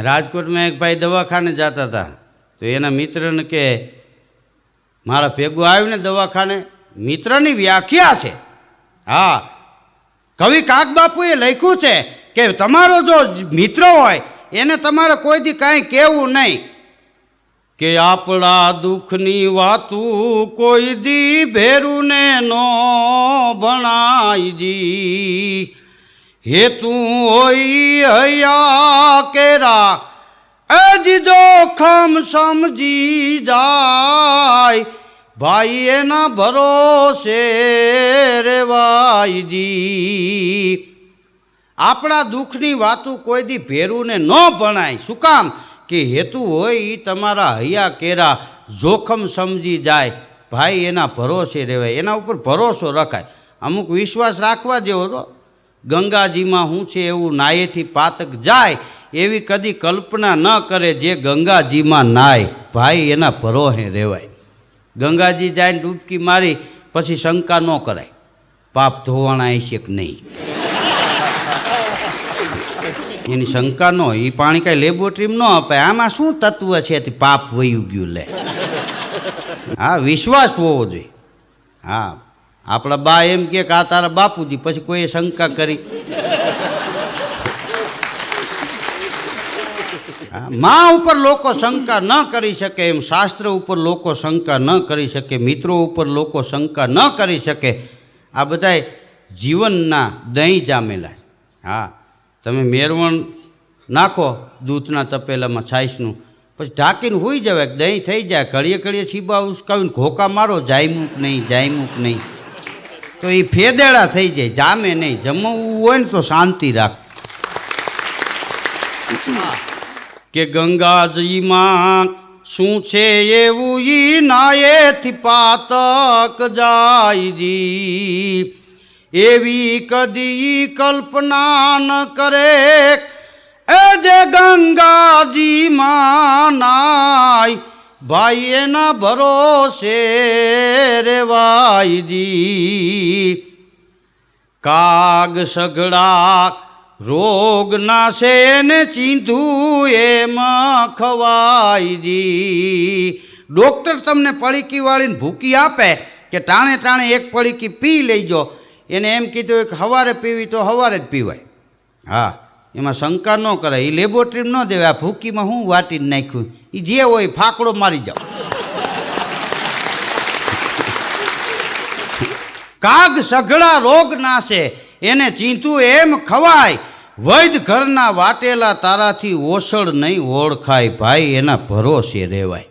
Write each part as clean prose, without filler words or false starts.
રાજકોટમાં એક ભાઈ દવાખાને જતા હતા તો એના મિત્રને કે મારા ભેગું આવ્યું ને દવાખાને. મિત્રની વ્યાખ્યા છે. હા, કવિ કાગબાપુએ લખ્યું છે કે તમારો જો મિત્ર હોય એને તમારે કોઈ દી કાંઈ કહેવું નહીં કે આપણા દુઃખની વાતું કોઈ દી ભેરું ને નો ભણાઈજી. હેતું હોય હૈયા કેરા અજી જોખમ સમજી જાય ભાઈ એના ભરોસે રેવાઈજી. આપણા દુઃખની વાતું કોઈ દી ભેરું ને ન ભણાય. શું કામ? કે હેતુ હોય એ તમારા હૈયા કેરા જોખમ સમજી જાય ભાઈ એના ભરોસે રહેવાય, એના ઉપર ભરોસો રખાય. અમુક વિશ્વાસ રાખવા જેવો તો ગંગાજીમાં શું છે એવું નાયેથી પાતક જાય એવી કદી કલ્પના ન કરે જે ગંગાજીમાં નાય ભાઈ એના ભરોસે રહેવાય. ગંગાજી જાય ડૂબકી મારી પછી શંકા ન કરાય પાપ ધોવાણા હશે કે નહીં, એની શંકા ન. એ પાણી કાંઈ લેબોરેટરીમાં ન અપાય. આમાં શું તત્વ છે તે પાપ વયું ગયું લે. હા, વિશ્વાસ હોવો જોઈએ. હા, આપણા બા એમ કે આ તારા બાપુજી, પછી કોઈએ શંકા કરી. મા ઉપર લોકો શંકા ન કરી શકે એમ શાસ્ત્ર ઉપર લોકો શંકા ન કરી શકે, મિત્રો ઉપર લોકો શંકા ન કરી શકે. આ બધાય જીવનના દહીં જામેલા. હા, તમે મેરવણ નાખો દૂધના તપેલામાં છાશનું, પછી ઢાંકીને હોઈ જવાય, દહીં થઈ જાય. ઘડીએ ઘડીએ છીબા ઉસકાવીને ઘોકા મારો, જાયમુક નહીં જાયમુક નહીં, તો એ ફેદેડા થઈ જાય, જામે નહીં. જમવું હોય ને તો શાંતિ રાખ. કે ગંગાજીમાં શું છે એવું ઈ નાયેથી પાતક જાયજી. એવી કદી કલ્પના ન કરે એ જે ગંગાજીમાં નાય ભાઈ એના ભરોસે રેવાયજી. કાગ સઘળા રોગ નાશે ને ચીંધું એમાં ખવાયજી. ડૉક્ટર તમને પડીકી વાળીને ભૂકી આપે કે ટાણે ટાણે એક પડીકી પી લેજો, એને એમ કીધું કે સવારે પીવી તો સવારે જ પીવાય. હા, એમાં શંકા ન કરાય. એ લેબોરેટરીમાં ન દેવાય. આ ભૂકીમાં હું વાટીને નાખ્યું એ જે હોય ફાકડો મારી જાઓ. કાગ સઘળા રોગ નાશે એને ચીંધું એમ ખવાય, વૈદ ઘરના વાટેલા તારાથી ઓસળ નહીં ઓળખાય ભાઈ એના ભરોસે રહેવાય.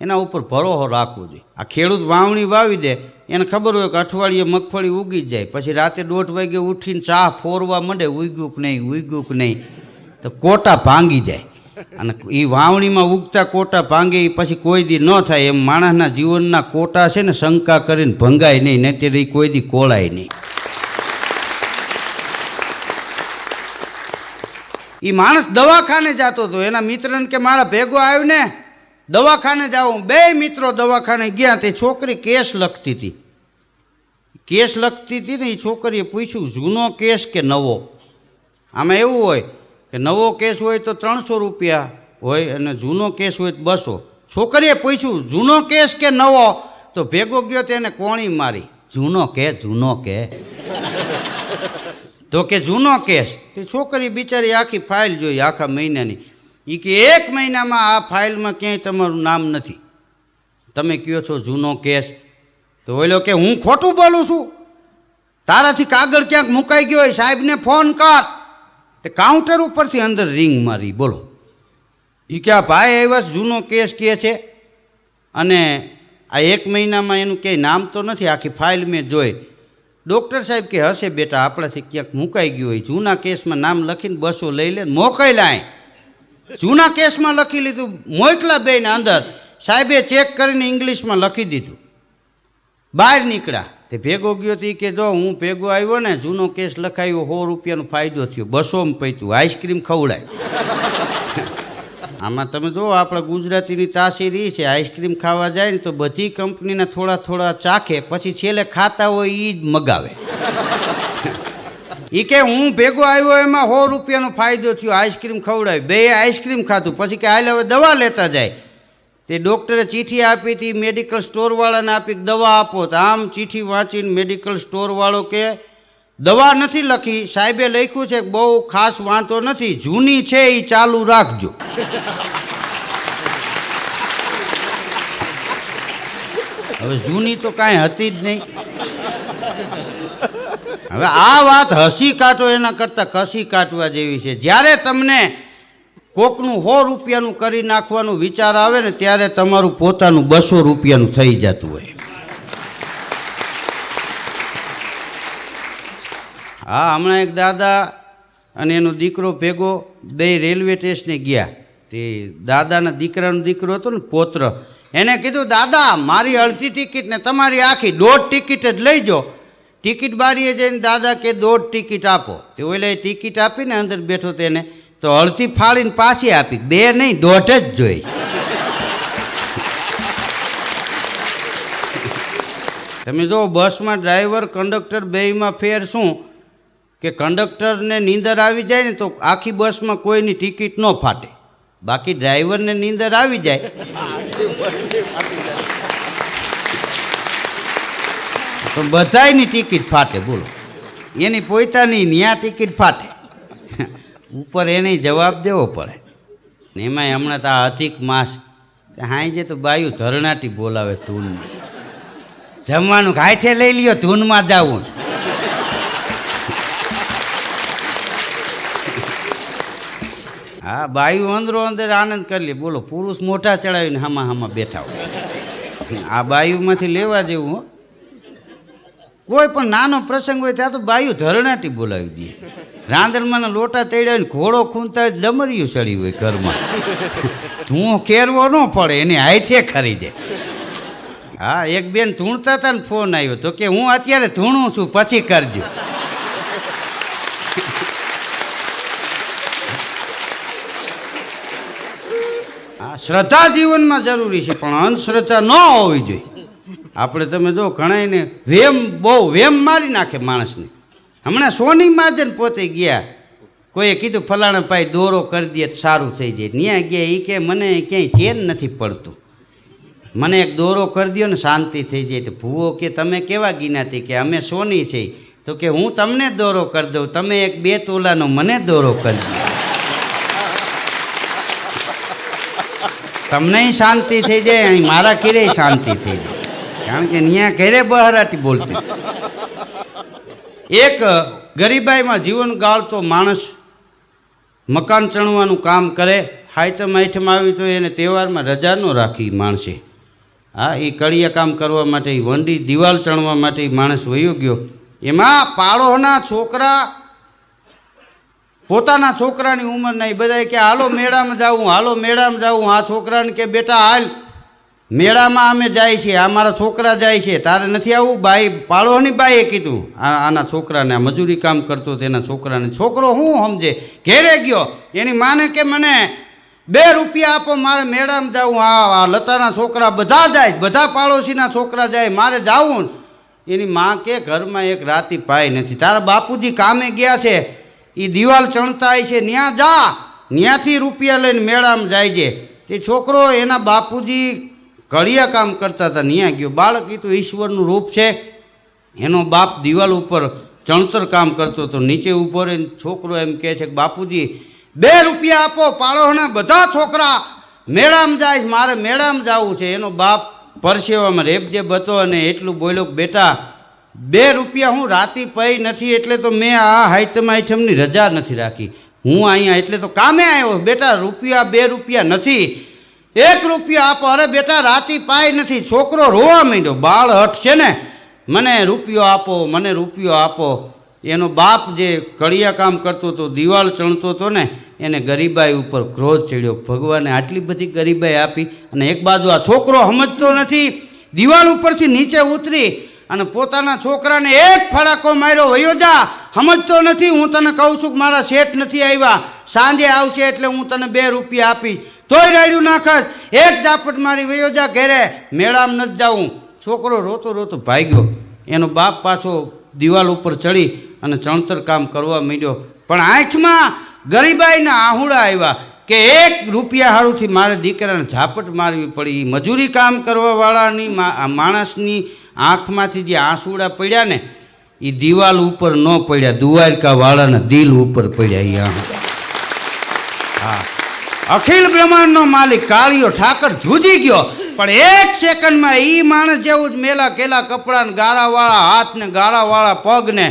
એના ઉપર ભરોસો રાખવો જોઈએ. આ ખેડૂત વાવણી વાવી દે, એને ખબર હોય કે અઠવાડિયે મગફળી ઉગી જાય, પછી રાતે 1:30 વાગે ઉઠીને ચા ફોરવા માંડે, ઉગ્યું કે નહીં ઉગ્યું કે નહીં, તો કોટા ભાંગી જાય. અને એ વાવણીમાં ઉગતા કોટા ભાંગે એ પછી કોઈ દી ન થાય. એમ માણસના જીવનના કોટા છે ને શંકા કરીને ભંગાય નહીં, નહીં એ કોઈ દી કોળાય નહીં. એ માણસ દવાખાને જતો હતો, એના મિત્રને કે મારા ભેગો આવ્યો ને દવાખાને જાઉં. બે મિત્રો દવાખાને ગયા. તે છોકરી કેસ લખતી હતી. કેસ લખતી હતી ને એ છોકરીએ પૂછ્યું જૂનો કેસ કે નવો. આમાં એવું હોય કે નવો કેસ હોય તો 300 રૂપિયા હોય અને જૂનો કેસ હોય તો 200. છોકરીએ પૂછ્યું જૂનો કેસ કે નવો, તો ભેગો ગયો તેને કોણી મારી. જૂનો કે તો કે જૂનો કેસ. તે છોકરી બિચારી આખી ફાઇલ જોઈ આખા મહિનાની. એ કે 1 મહિનામાં આ ફાઇલમાં ક્યાંય તમારું નામ નથી, તમે કહો છો જૂનો કેસ. તો ઓલો કે હું ખોટું બોલું છું, તારાથી કાગળ ક્યાંક મુકાઈ ગયો હોય, સાહેબને ફોન કર. તે કાઉન્ટર ઉપરથી અંદર રિંગ મારી. બોલો. એ કે આ ભાઈ આવ્યા જૂનો કેસ કહે છે અને આ 1 મહિનામાં એનું ક્યાંય નામ તો નથી, આખી ફાઇલ મેં જોઈ. ડૉક્ટર સાહેબ કે હશે બેટા, આપણાથી ક્યાંક મુકાઈ ગયું હોય. જૂના કેસમાં નામ લખીને 200 લઈ લે, મોકલાય. જૂના કેસમાં લખી લીધું, મોકલા બેને અંદર. સાહેબે ચેક કરીને ઇંગ્લિશમાં લખી દીધું. બહાર નીકળ્યા. તે ભેગો ગયો તો કે જો હું ભેગો આવ્યો ને, જૂનો કેસ લખાયો, 100 રૂપિયાનો ફાયદો થયો, 200માં પૈતું, આઈસ્ક્રીમ ખવડાય. આમાં તમે જો આપણા ગુજરાતીની તાસીરી છે, આઈસ્ક્રીમ ખાવા જાય ને તો બધી કંપનીના થોડા થોડા ચાખે, પછી છેલ્લે ખાતા હોય એ જ મગાવે. એ કે હું ભેગો આવ્યો એમાં 100 રૂપિયાનો ફાયદો થયો, આઈસ્ક્રીમ ખવડાવી, બે આઈસ્ક્રીમ ખાધું, પછી કે હાલ હવે દવા લેતા જાય. તે ડૉક્ટરે ચીઠી આપી હતી, મેડિકલ સ્ટોરવાળાને આપી દવા આપો. તો આમ ચીઠી વાંચીને મેડિકલ સ્ટોરવાળો કે દવા નથી લખી, સાહેબે લખ્યું છે કે બહુ ખાસ વાંધો નથી, જૂની છે એ ચાલુ રાખજો. હવે જૂની તો કાંઈ હતી જ નહીં. હવે આ વાત હસી કાઢો એના કરતાં કસી કાઢવા જેવી છે. જ્યારે તમને કોકનું 100 રૂપિયાનું કરી નાખવાનું વિચાર આવે ને ત્યારે તમારું પોતાનું 200 રૂપિયાનું થઈ જતું હોય. હા, હમણાં એક દાદા અને એનો દીકરો ભેગો બે રેલવે સ્ટેશને ગયા. તે દાદાના દીકરાનો દીકરો હતો ને, પોત્ર, એને કીધું દાદા મારી અડધી ટિકિટ ને તમારી આખી 1.5 ટિકિટ જ લઈ જાઓ. ટિકિટ બારીએ જઈને દાદા કે 1.5 ટિકિટ આપો. તે ઓલે ટિકિટ આપીને અંદર બેઠો તેને તો અડધી ફાળીને પાછી આપી, 2 નહીં 1.5 જ જોઈ. તમે જો બસમાં ડ્રાઈવર કંડક્ટર બેયમાં ફેર શું કે કંડક્ટરને નીંદર આવી જાય ને તો આખી બસમાં કોઈની ટિકિટ ન ફાટે, બાકી ડ્રાઈવરને નીંદર આવી જાય તો બધાયની ટિકિટ ફાટે. બોલો, એની પોતાની ન્યા ટિકિટ ફાટે, ઉપર એને જવાબ દેવો પડે. ને એમાંય હમણાં તો આ અધિક માસ હાઈ છે તો બાયું ધરણાટી બોલાવે ધૂનની. જમવાનું હાથે લઈ લ્યો, ધૂનમાં જવું. હા, બાયું અંદરો અંદર આનંદ કરી લે. બોલો, પુરુષ મોઢા ચડાવીને હામાં બેઠા હોય. આ બાયુમાંથી લેવા જેવું હો. કોઈ પણ નાનો પ્રસંગ હોય ત્યાં તો બાયું ધરણાટી બોલાવી દે. રાંદરમાંના લોટા તેડ્યા હોય ને ઘોડો ખૂંદતા હોય ડમરિયું ચડી હોય ઘરમાં, ધૂણો કેરવો ન પડે, એને હાથે ખરી જાય. હા, એક બેન ધૂણતા હતા ને ફોન આવ્યો તો કે હું અત્યારે ધૂણું છું, પછી કરજો. હા, શ્રદ્ધા જીવનમાં જરૂરી છે પણ અંધશ્રદ્ધા ન હોવી જોઈએ. આપણે તમે જો ઘણાને બહુ વેમ મારી નાખે માણસને. હમણાં સોની મહાજન પોતે ગયા, કોઈએ કીધું ફલાણા ભાઈ દોરો કરી દે સારું થઈ જાય. ત્યાં ગયા, એ કે મને ક્યાંય ચેન નથી પડતું, મને એક દોરો કરી દો ને શાંતિ થઈ જાય. તો ભૂવો કે તમે કેવા ગીનાતી? કે અમે સોની છે. તો કે હું તમને દોરો કરી દઉં, તમે એક 2 તોલાનો મને દોરો કરી દો, તમને શાંતિ થઈ જાય, અહીં મારા ઘરે શાંતિ થઈ જાય. કારણ કે ત્યાં ઘરે બહારાટી બોલતી. એક ગરીબાઈમાં જીવન ગાળતો માણસ મકાન ચણવાનું કામ કરે, હાઈતમ આઈટમ આવી તો એને તહેવારમાં રજા ન રાખી માણસે. હા, એ કડિયા કામ કરવા માટે, વંડી દિવાલ ચણવા માટે માણસ વયો ગયો. એમાં પાડોના છોકરા પોતાના છોકરાની ઉંમરના, એ બધા કે હાલો મેળામાં જાવું, હાલો મેળામાં જાવું. આ છોકરાને કે બેટા હાલ મેળામાં અમે જાય છીએ, આ મારા છોકરા જાય છે, તારે નથી આવવું? બાઈ, પાડોની બાઈએ કીધું આના છોકરાને, આ મજૂરી કામ કરતો તેના છોકરાને. છોકરો શું સમજે, ઘેરે ગયો, એની માને કે મને 2 રૂપિયા આપો, મારે મેળામાં જાવું. આ લતાના છોકરા બધા જાય, બધા પાડોશીના છોકરા જાય, મારે જાવું. એની માં કે ઘરમાં એક રાતી પાય નથી, તારા બાપુજી કામે ગયા છે, એ દિવાલ ચણતા હોય છે, ત્યાં જા, ત્યાંથી રૂપિયા લઈને મેળામાં જાય છે. તે છોકરો એના બાપુજી કડિયા કામ કરતા હતા, ત્યાં ગયો. બાળક એ તો ઈશ્વરનું રૂપ છે. એનો બાપ દિવાલ ઉપર ચણતર કામ કરતો હતો, નીચે ઊભો રહીને છોકરો એમ કહે છે કે બાપુજી 2 રૂપિયા આપો, પાડોશના બધા છોકરા મેળામાં જાય, મારે મેળામાં જવું છે. એનો બાપ પરસેવામાં રેબજેબ હતો અને એટલું બોલ્યો કે બેટા 2 રૂપિયા હું રાતી પઈ નથી, એટલે તો મેં આ હાઈતમ આઈટમની રજા નથી રાખી, હું અહીંયા એટલે તો કામે આવ્યો. બેટા 2 રૂપિયા નથી, 1 રૂપિયા આપો. અરે બેટા રાતી પાય નથી. છોકરો રોવા માંડ્યો. બાળ હઠ છે ને, મને રૂપિયો આપો, મને રૂપિયો આપો. એનો બાપ જે કડિયા કામ કરતો હતો, દિવાલ ચણતો હતો ને, એને ગરીબાઈ ઉપર ક્રોધ ચડ્યો. ભગવાને આટલી બધી ગરીબાઈ આપી અને એક બાજુ આ છોકરો સમજતો નથી, દિવાલ ઉપરથી નીચે ઉતરી અને પોતાના છોકરાને એક ફડાકો માર્યો, વયો જા, સમજતો નથી. હું તને કહું છું કે મારા શેઠ નથી આવ્યા, સાંજે આવશે એટલે હું તને 2 રૂપિયા આપીશ, તોય રાડ્યું નાખસ. એક ઝાપટ મારી, વયો જા ઘેરે, મેળામાં નથી જાવું. છોકરો રોતો રોતો ભાગ્યો. એનો બાપ પાછો દિવાલ ઉપર ચડી અને ચણતર કામ કરવા માંડ્યો. પણ આંખમાં ગરીબાઈના આહુડા આવ્યા કે 1 રૂપિયા હારુંથી મારે દીકરાને ઝાપટ મારવી પડી. મજૂરી કામ કરવાવાળાની માણસની આંખમાંથી જે આંસુડા પડ્યા ને એ દિવાલ ઉપર ન પડ્યા, દ્વારકાવાળાના દિલ ઉપર પડ્યા. હા, અખિલ બ્રહ્માંડનો માલિક કાળિયો ઠાકર જુજી ગયો. પણ 1 સેકન્ડમાં એ માણસ જેવું જ મેલા કેલા કપડાં, ગાળાવાળા હાથ ને ગાળાવાળા પગ ને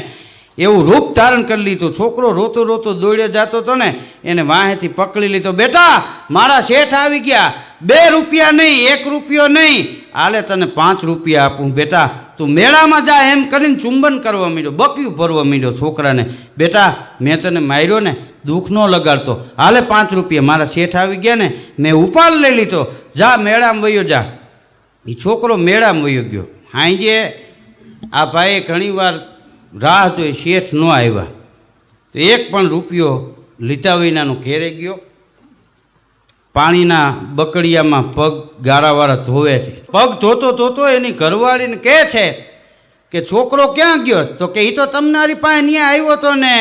એવું રૂપ ધારણ કરી લીધું. છોકરો રોતો રોતો દોડ્યો જતો હતો ને એને વાહેથી પકડી લીધો. બેટા, મારા શેઠ આવી ગયા, 2 રૂપિયા નહીં, 1 રૂપિયો નહીં, આલે તને 5 રૂપિયા આપું. બેટા તું મેળામાં જા એમ કરીને ચુંબન કરવા માંડ્યો, બકીયું ભરવા માંડ્યો છોકરાને. બેટા મેં તને માર્યો ને, દુઃખ ન લગાડતો, હાલે 5 રૂપિયા, મારા શેઠ આવી ગયા ને મેં ઉપાડ લઈ લીધો, જા મેળામાં વયો જા. એ છોકરો મેળામાં વયો ગયો. હાંજે આ ભાઈએ ઘણીવાર રાહ જોઈ, શેઠ ન આવ્યા તો 1 પણ રૂપિયો લીધા વિનાનો ઘેરે ગયો. પાણીના બકડિયામાં પગ ગાળાવાળા ધોવે છે. પગ ધોતો ધોતો એની ઘરવાળીને કહે છે કે છોકરો ક્યાં ગયો? તો કે એ તો તમારી પાસે ત્યાં આવ્યો હતો ને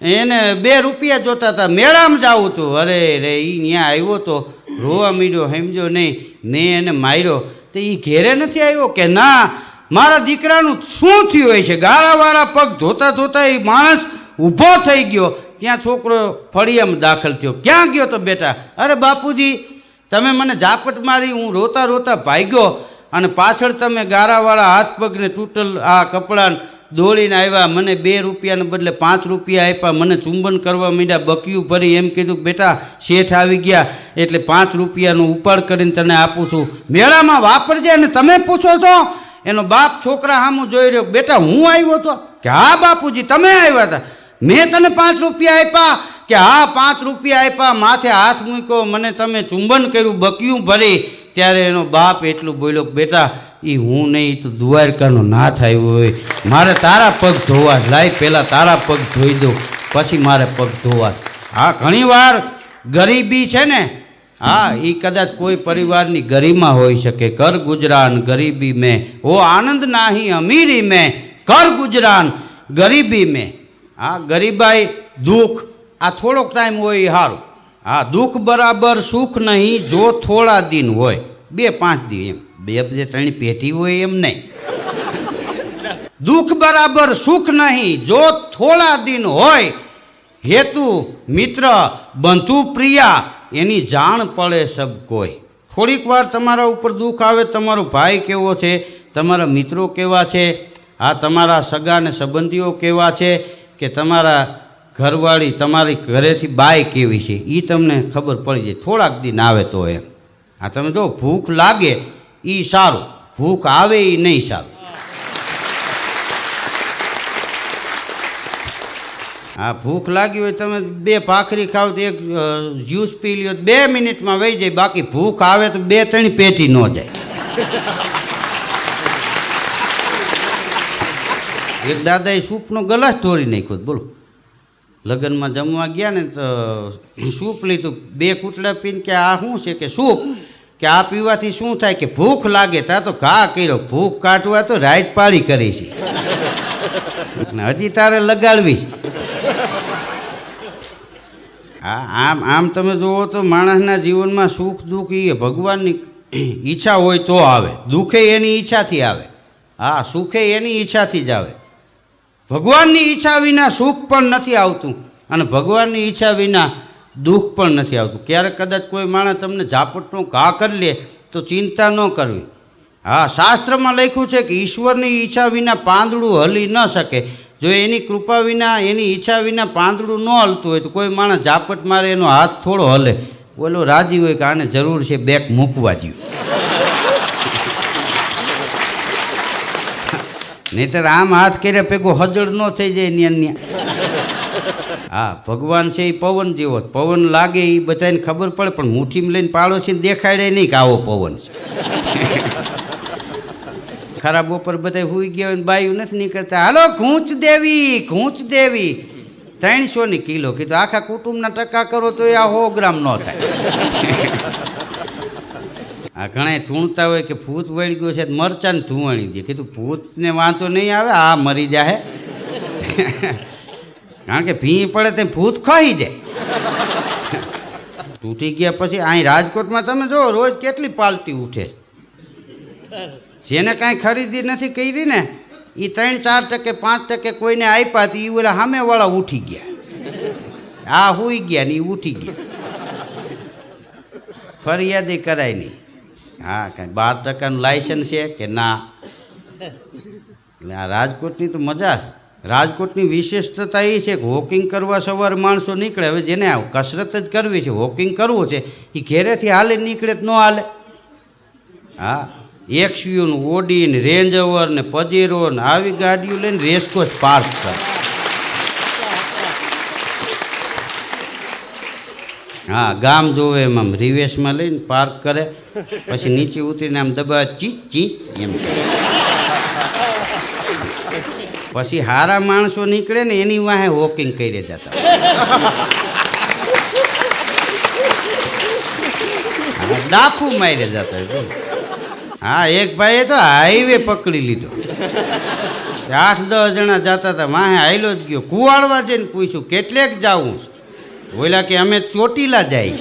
એને 2 રૂપિયા જોતા હતા, મેળામાં જાવું હતું. અરે રે, એ ત્યાં આવ્યો તો રોવા માંડ્યો, સમજો નહીં, મેં એને માર્યો. તો એ ઘેરે નથી આવ્યો? કે ના, મારા દીકરાનું શું થયું હોય છે? ગાળાવાળા પગ ધોતા ધોતા એ માણસ ઊભો થઈ ગયો. ત્યાં છોકરો ફળિયામાં દાખલ થયો. ક્યાં ગયો તો બેટા? અરે બાપુજી, તમે મને ઝાપટ મારી, હું રોતા રોતા ભાગ્યો અને પાછળ તમે ગાળાવાળા હાથ પગને તૂટલ આ કપડાં દોડીને આવ્યા, મને 2 રૂપિયાને બદલે 5 રૂપિયા આપ્યા, મને ચુંબન કરવા માંડ્યા, બકીયું ભરી. એમ કીધું બેટા શેઠ આવી ગયા એટલે 5 રૂપિયાનો ઉપાડ કરીને તને આપું છું, મેળામાં વાપરજે. અને તમે પૂછો છો? એનો બાપ છોકરા સામું જોઈ રહ્યો. બેટા હું આવ્યો હતો? કે હા બાપુજી તમે આવ્યા હતા. મેં તને 5 રૂપિયા આપ્યા? કે હા 5 રૂપિયા આપ્યા. માથે હાથ મૂક્યો, મને તમે ચુંબન કર્યું, બકીયું ભરી. ત્યારે એનો બાપ એટલું બોલ્યો, બેટા એ હું નહીં, તો દ્વારકાનો નાથ આવ્યો હોય, મારે તારા પગ ધોવા જ. લાય પહેલાં તારા પગ ધોઈ દઉં, પછી મારે પગ ધોવા. હા, ઘણીવાર ગરીબી છે ને, હા એ કદાચ કોઈ પરિવારની ગરીમાં હોઈ શકે. કર ગુજરાન ગરીબી મેં, ઓ આનંદ નાહી અમીરી મેં, કર ગુજરાન ગરીબી મેં. હા, ગરીબાઈ દુઃખ આ થોડોક ટાઈમ હોય એ સારું. હા, દુઃખ બરાબર સુખ નહીં જો થોડા દિન હોય, 2-5 દી એમ, 2-3 પેઢી હોય એમ નહીં. દુઃખ બરાબર સુખ નહીં જો થોડા દિન હોય, હેતુ મિત્ર બંધુ પ્રિયા એની જાણ પડે સબ કોઈ. થોડીક વાર તમારા ઉપર દુઃખ આવે, તમારો ભાઈ કેવો છે, તમારા મિત્રો કેવા છે, હા તમારા સગા ને સંબંધીઓ કેવા છે, કે તમારા ઘરવાળી તમારી ઘરેથી બાઈ કેવી છે, એ તમને ખબર પડી જાય થોડાક દિન આવે તો. એમ હા, તમે જો ભૂખ લાગે એ સારું, ભૂખ આવે એ નહીં સારું. હા, ભૂખ લાગી હોય તમે 2 ભાખરી ખાવ તો 1 જ્યુસ પી લ્યો, 2 મિનિટમાં વહી જાય. બાકી ભૂખ આવે તો 2-3 પેટી ન જાય. એક દાદાએ સૂપનો ગલાસ તોડી નાખ્યો. બોલો, લગ્નમાં જમવા ગયા ને તો સૂપ લીધું, 2 કૂટલા પીને કે આ શું છે? કે સૂપ. કે આ પીવાથી શું થાય? કે ભૂખ લાગે. ત્યાં તો ઘા કર્યો, ભૂખ કાઢવા તો રાત પાડી કરી છે, હજી તારે લગાડવી. હા, આમ તમે જુઓ તો માણસના જીવનમાં સુખ દુઃખ એ ભગવાનની ઈચ્છા હોય તો આવે, દુઃખે એની ઈચ્છાથી આવે, હા સુખે એની ઈચ્છાથી જ આવે. ભગવાનની ઈચ્છા વિના સુખ પણ નથી આવતું અને ભગવાનની ઈચ્છા વિના દુઃખ પણ નથી આવતું. ક્યારેક કદાચ કોઈ માણસ તમને ઝાપટનો ઘા કરી લે તો ચિંતા ન કરવી. હા, શાસ્ત્રમાં લખ્યું છે કે ઈશ્વરની ઈચ્છા વિના પાંદડું હલી ન શકે. જો એની કૃપા વિના, એની ઈચ્છા વિના પાંદડું ન હલતું હોય તો કોઈ માણસ ઝાપટ મારે એનો હાથ થોડો હલે. ઓલો રાજી હોય કે આને જરૂર છે બેક મૂકવા દઉં, નહીંતર આમ હાથ કર્યા ભેગો હજળ ન થઈ જાય ન્યા. હા, ભગવાન છે એ પવન જેવો, પવન લાગે એ બધાને ખબર પડે, પણ મુઠ્ઠીમાં લઈને પાડોશીને દેખાડે નહીં કે આવો પવન છે. ખરાબ બપોર બધા સુઈ ગયા હોય ને બાયું નથી નીકળતા, હાલો ઘૂંચ દેવી 300 કિલો કીધું. આખા કુટુંબના ટકા કરો તો આ 100 ગ્રામ ન થાય. આ ઘણા ધૂણતા હોય કે ભૂત વળી ગયો છે, મરચાને ધૂવણી દે. કીધું ભૂતને વાંધો નહીં આવે, આ મરી જાહે. કારણ કે ભી પડે તે ભૂત ખાઈ જાય. તૂટી ગયા પછી અહીં રાજકોટમાં તમે જો રોજ કેટલી પાલટી ઉઠે. જેને કાંઈ ખરીદી નથી કરી ને એ 3-4% 5% કોઈને આપ્યા તો એ ઓલા સામેવાળા ઉઠી ગયા. આ હુઈ ગયા ને એ ઉઠી ગયા. ફરિયાદી કરાય નહીં. હા, કાંઈ 12%નું લાયસન્સ છે કે ના. એટલે આ રાજકોટની તો મજા. રાજકોટની વિશેષતા એ છે કે વોકિંગ કરવા સવારે માણસો નીકળે. હવે જેને કસરત જ કરવી છે, વોકિંગ કરવું છે, એ ઘેરેથી હાલે નીકળે તો ન હાલે. હા, એક્સયુનું, ઓડીને, રેન્જઓવર ને પજેરો ને આવી ગાડીઓ લઈને રેસકોર્સ પાર્ક કરે. હા, ગામ જોવે એમ આમ રિવેશમાં લઈને પાર્ક કરે, પછી નીચે ઉતરીને આમ દબાવે ચી ચી એમ. પછી હારા માણસો નીકળે ને એની વાહે વોકિંગ કરી જતા. ડાકુ મારી જતા. હા, એક ભાઈએ તો હાઈવે પકડી લીધો. 8-10 જણા જતા હતા, વાહે હાઈલો જ ગયો. કુવાડવા જઈને પૂછ્યું કેટલેક જાવું? બોલ્યા કે અમે ચોટીલા જાય.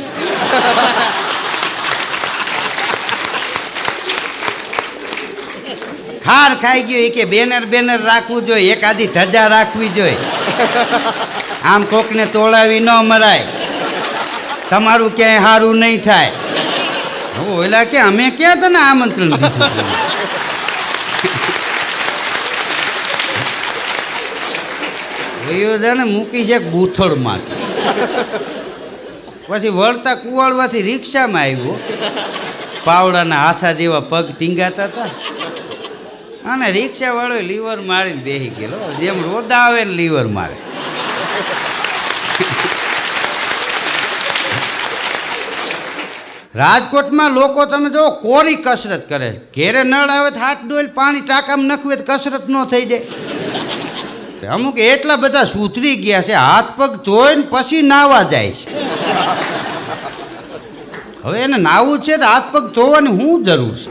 ખાર ખાઈ ગયો એ કે બેનર રાખવું જોઈએ, એકાદી ધજા રાખવી જોઈએ. આમ કોકને તોડાવી ન મરાય, તમારું ક્યાંય સારું નહીં થાય. ઓલા કે અમે ક્યાં તને આમંત્રણ દીધું? ને મૂકી છે બૂથળમાં. પછી વળતા કુવાડવાથી રિક્ષામાં આવ્યો. પાવડાના હાથા જેવા પગ ટીંગાતા હતા અને રિક્ષા વાળો લીવર મારીને બેસી ગયેલો. જેમ રોદા આવે ને લીવર મારે. રાજકોટમાં લોકો તમે જો કોરી કસરત કરે. ઘેરે નળ આવે તો હાથ ડોલ પાણી ટાંકામાં નખવે તો કસરત ન થઈ જાય. અમુક એટલા બધા સુધરી ગયા છે, હાથ પગ ધોઈને પછી નાવા જાય છે. હવે એને નાવું છે તો હાથ પગ ધોવાની શું જરૂર છે?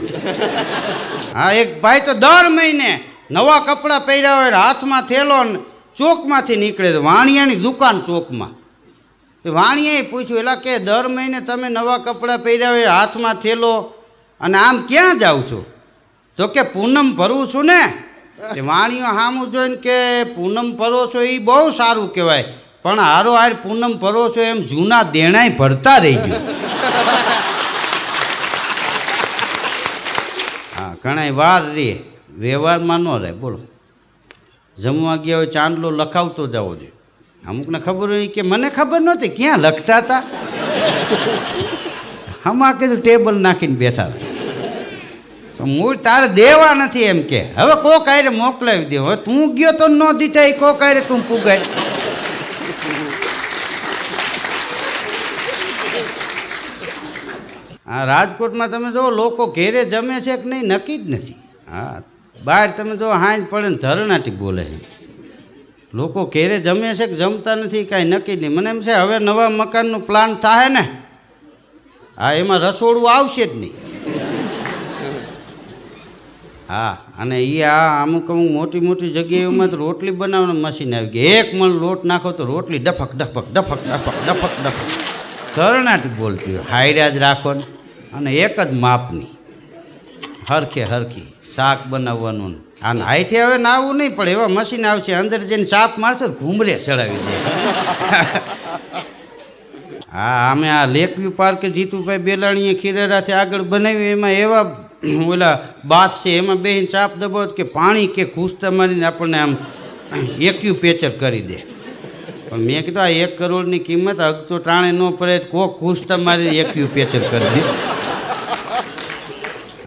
હા, એક ભાઈ તો દર મહિને નવા કપડાં પહેર્યા હોય, હાથમાં થેલો ને ચોકમાંથી નીકળે. વાણિયાની દુકાન ચોકમાં. વાણિયાએ પૂછ્યું, એલા કે દર મહિને તમે નવા કપડાં પહેર્યા હોય, હાથમાં થેલો, અને આમ ક્યાં જાઉં છો? તો કે પૂનમ ભરું છું ને. વાણિયો સામું જોઈને કે પૂનમ ભરો છો એ બહુ સારું કહેવાય, પણ હારો હાર પૂનમ ભરો છો એમ જૂના દેણાય ભરતા રહી ગયું. હા, ઘણાય વાર રે, વ્યવહારમાં ન રહે. બોલો, જમવા ગયા હોય ચાંદલો લખાવતો જવો જોઈએ. અમુકને ખબર હોય કે મને ખબર નહોતી, ક્યાં લખતા હતા? હમણાં કીધું ટેબલ નાખીને બેઠા હતા. મૂળ તારે દેવા નથી એમ કે. હવે કોક આયરે મોકલાવી દે. હવે તું ગયો તો ન દીધા, એ કોક આયરે તું પુગાય. હા, રાજકોટમાં તમે જો લોકો ઘેરે જમે છે કે નહીં નક્કી જ નથી. હા, બહાર તમે જો હાંજ પડે ને ધરણાટી બોલે છે. લોકો ઘેરે જમે છે કે જમતા નથી કાંઈ નક્કી જ નહીં. મને એમ છે હવે નવા મકાનનું પ્લાન થાય ને, હા, એમાં રસોડું આવશે જ નહીં. હા, અને એ આ અમુક મોટી મોટી જગ્યાઓમાં તો રોટલી બનાવવાનું મશીન આવી ગયું. 1 મણ લોટ નાખો તો રોટલી ડફક ડફક ડફક ડફક ડફક ડફક ધરણાટી બોલતી હોય. હાયરા જ રાખો ને, અને એક જ માપની હરખે હરખી શાક બનાવવાનું. આને હાઈથી હવે નાવું નહીં પડે, એવા મશીન આવશે. અંદર જઈને ચાપ મારશે તો ઘૂમરે ચડાવી દે. હા, અમે આ લેકવ્યુ પાર્કે જીતુભાઈ બેલાણીએ ખીરેરાથી આગળ બનાવ્યું, એમાં એવા ઓલા બાથ છે, એમાં બેહીને ચાપ દબાવો કે પાણી કે ખૂસતા મારીને આપણને આમ એક્યુપેચર કરી દે. પણ મેં કીધું આ 1 કરોડની કિંમત હગતો ટાણે ન પડે, કોક ખૂસતા મારીને એક્યુપેચર કરી દે.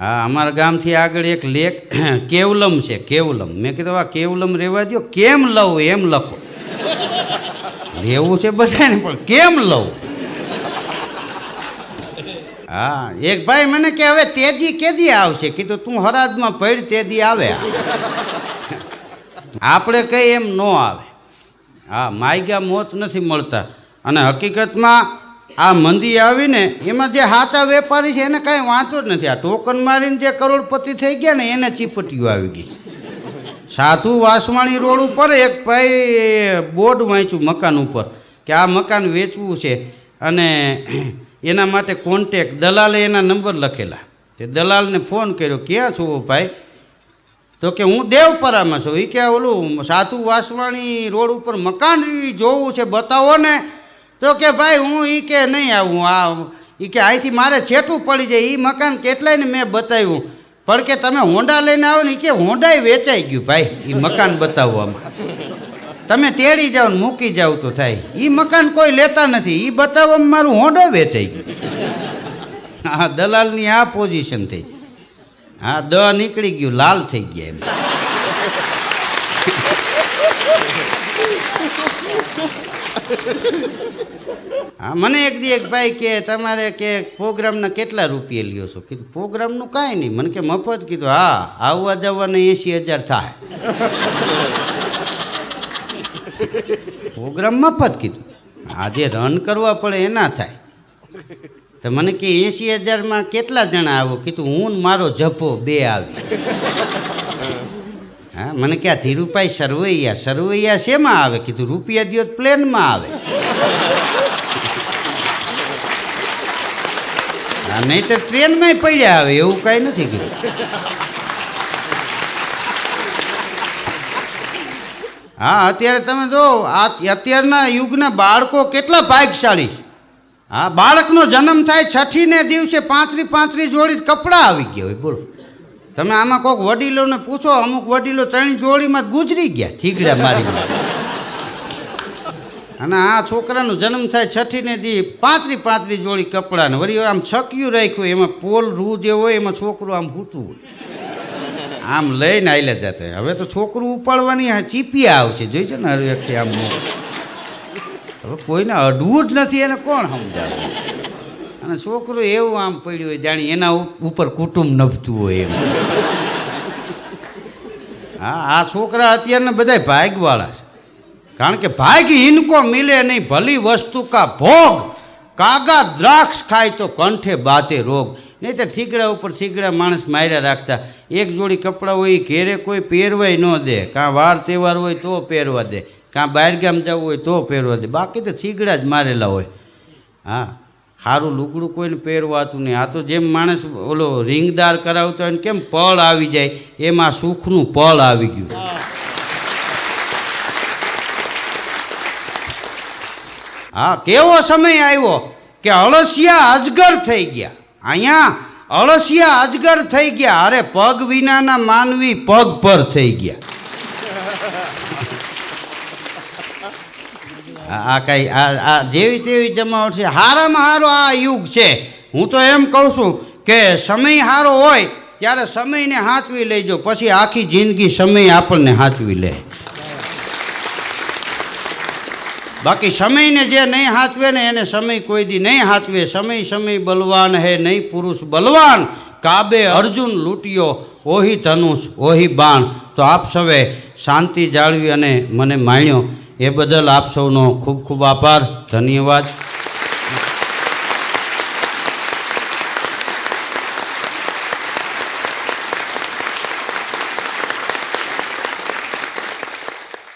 હા, અમારા ગામથી આગળ એક લેક કેવલમ છે, કેવલમ. મેં કીધું આ કેવલમ રહેવા દો, કેમ લઉં એમ લખો. લેવું છે બધાને પણ કેમ લઉં? હા, એક ભાઈ મને કે હવે તેજી કેદી આવશે? કીધું તું હરાજમાં પડ, તેદી આવે. આપણે કઈ એમ ન આવે. હા, માયગા મોત નથી મળતા. અને હકીકતમાં આ મંદી આવીને એમાં જે સાચા વેપારી છે એને કાંઈ વાંચો જ નથી. આ ટોકન મારીને જે કરોડપતિ થઈ ગયા ને એને ચીપટીઓ આવી ગઈ. સાધુ વાસવાણી રોડ ઉપર એક ભાઈ બોર્ડ વાંચ્યું મકાન ઉપર કે આ મકાન વેચવું છે અને એના માટે કોન્ટેક દલાલે એના નંબર લખેલા. તે દલાલને ફોન કર્યો, ક્યાં છો ભાઈ? તો કે હું દેવપરામાં છું. એ કે ઓલું સાધુ વાસવાણી રોડ ઉપર મકાન જોવું છે, બતાવો ને. તો કે ભાઈ હું એ કે નહીં આવું, આ એ કે અહીંથી મારે છેટું પડી જાય. એ મકાન કેટલાયને મેં બતાવ્યું, પણ કે તમે હોન્ડા લઈને આવો ને, કે હોન્ડાય વેચાઈ ગયું ભાઈ. એ મકાન બતાવવામાં તમે તેડી જાઓ ને મૂકી જાઓ તો થાય. એ મકાન કોઈ લેતા નથી, એ બતાવવામાં મારું હોન્ડો વેચાઈ ગયું. હા, દલાલની આ પોઝિશન થઈ. હા, દ નીકળી ગયું, લાલ થઈ ગયા એમ. હા, મને એક દી એક ભાઈ કે તમારે કે પ્રોગ્રામના કેટલા રૂપિયા લ્યો છો? કીધું પ્રોગ્રામનું કાંઈ નહીં. મને કે મફત? કીધું હા, આવવા જવાના 80,000 થાય. પ્રોગ્રામ મફત? કીધું આજે રન કરવા પડે એના થાય. તો મને કે 80,000માં કેટલા જણા આવો? કીધું હું ને મારો જભો બે આવી. હા, મને કે આ ધીરુભાઈ સરવૈયા શેમાં આવે? કીધું રૂપિયા દ્યો તો પ્લેનમાં આવે. હા, નહીં તો ટ્રેનમાં પડ્યા આવે, એવું કાંઈ નથી. કીધું હા, અત્યારે તમે જો અત્યારના યુગના બાળકો કેટલા ભાગ્યશાળી. હા, બાળકનો જન્મ થાય છઠ્ઠીને દિવસે 35 જોડી કપડાં આવી ગયા હોય. બોલો તમે આમાં કોઈક વડીલોને પૂછો, અમુક વડીલો 3 જોડીમાં ગુજરી ગયા થીગડા મારી. અને આ છોકરાનો જન્મ થાય છઠ્ઠીને દી 35 જોડી કપડાને વળી આમ છક્યું રાખ્યું, એમાં પોલ રૂ જે હોય એમાં છોકરું આમ હૂતું હોય, આમ લઈને આયલા જતા. હવે તો છોકરું ઉપાડવાની ચીપિયા આવશે, જોઈ છે ને હર વ્યક્તિ આમ. હવે કોઈને અડવું જ નથી, એને કોણ સમજાવે? અને છોકરું એવું આમ પડ્યું હોય જાણી એના ઉપર કુટુંબ નભતું હોય એમ. હા, આ છોકરા અત્યારના બધા ભાગવાળા છે, કારણ કે ભાગ ઇનકો મિલે નહીં ભલી વસ્તુ કા ભોગ, કાગા દ્રાક્ષ ખાય તો કંઠે બાતે રોગ. નહીં તો થીગડા ઉપર થીગડા માણસ માર્યા રાખતા. એક જોડી કપડાં હોય ઘેરે કોઈ પહેરવાય ન દે, કાં વાર તહેવાર હોય તો પહેરવા દે, કાં બહારગામ જવું હોય તો પહેરવા દે, બાકી તો થીગડા જ મારેલા હોય. હા, સારું લુગડું કોઈને પહેરવાતું નહીં. આ તો જેમ માણસ ઓલો રીંગદાર કરાવતો હોય ને કેમ પળ આવી જાય, એમાં સુખનું પળ આવી ગયું. હા, કેવો સમય આવ્યો કે અળસિયા અજગર થઈ ગયા. અહીંયા અળસિયા અજગર થઈ ગયા. અરે પગ વિનાના માનવી પગ પર થઈ ગયા. આ કઈ આ જેવી તેવી જમાવટ છે. હારામાં હારો આ યુગ છે. હું તો એમ કહું છું કે સમય હારો હોય ત્યારે સમયને હાંચવી લેજો, પછી આખી જિંદગી સમય આપણને હાંચવી લે. બાકી સમયને જે નહીં હાથવે ને એને સમય કોઈ દી નહીં હાથવે. સમય બલવાન હે નહીં પુરુષ બલવાન, કાબે અર્જુન લૂંટ્યો ઓહી ધનુષ ઓહી બાણ. તો આપ સૌએ શાંતિ જાળવી અને મને માણ્યો એ બદલ આપ સૌનો ખૂબ ખૂબ આભાર, ધન્યવાદ.